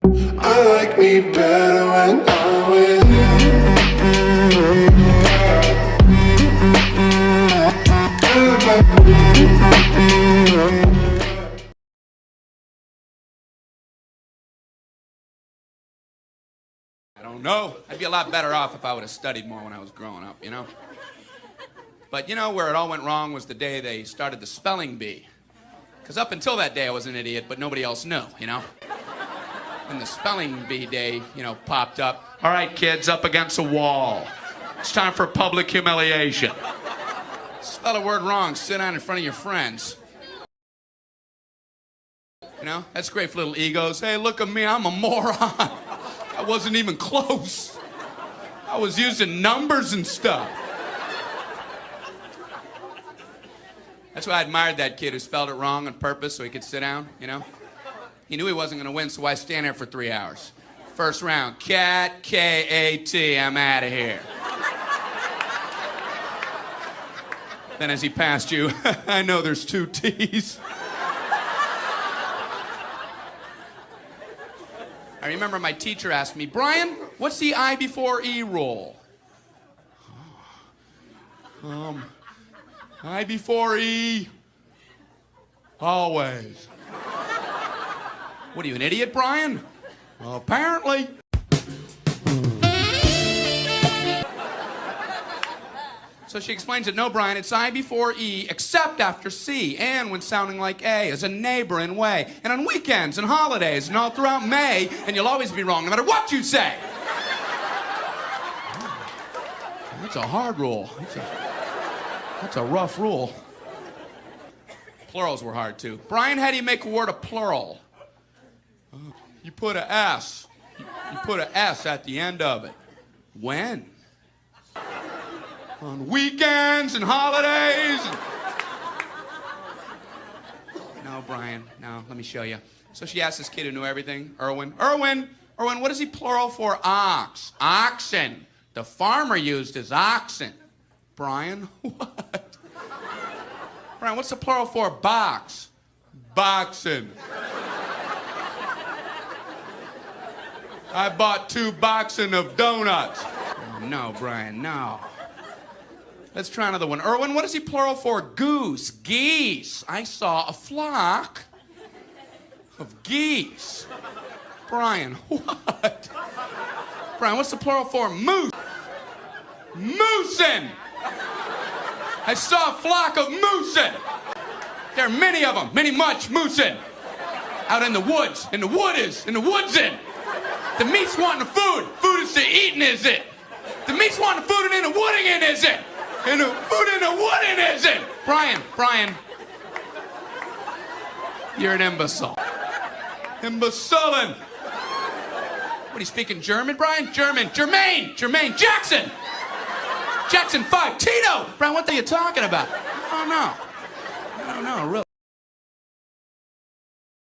I like me better when I'm with you. I don't know. I'd be a lot better off if I would have studied more when I was growing up, you know? But you know where it all went wrong was the day they started the spelling bee. Because up until that day I was an idiot, but nobody else knew, you know? When the spelling bee day, you know, popped up. All right, kids, up against a wall. It's time for public humiliation. Spell a word wrong, sit down in front of your friends. You know, that's great for little egos. Hey, look at me, I'm a moron. I wasn't even close. I was using numbers and stuff. That's why I admired that kid who spelled it wrong on purpose so he could sit down, you know? He knew he wasn't going to win, so why stand there for 3 hours? First round, cat, K-A-T, I'm out of here. Then as he passed you, I know there's 2 T's. I remember my teacher asked me, Brian, what's the I before E rule? I before E, always. What are you, an idiot, Brian? Well, apparently. So she explains it, no, Brian, it's I before E, except after C, and when sounding like A, as a neighbor in way, and on weekends and holidays, and all throughout May, and you'll always be wrong, no matter what you say. That's a hard rule. That's a rough rule. Plurals were hard, too. Brian, how do you make a word a plural? You put a S. You put a S at the end of it. When? On weekends and holidays. No, Brian, no, let me show you. So she asked this kid who knew everything, Erwin, what is he plural for? Ox. Oxen. The farmer used his oxen. Brian, what? Brian, what's the plural for box? Boxen. I bought 2 boxen of donuts. Oh, no, Brian, no. Let's try another one. Erwin, what is he plural for? Goose. Geese. I saw a flock of geese. Brian, what? Brian, what's the plural for? Moose. Moosin. I saw a flock of moosin. There are many of them, much moosin. Out in the woods, in the woodsin. The meat's wanting the food. Food is to eating, is it? The meat's wanting the food and in the wooding in, is it? And the food in the wooding, is it? Brian. You're an imbecile. Imbecilin'. What, are you speaking German, Brian? German. Jermaine. Jackson 5. Tito. Brian, what are you talking about? I don't know, really.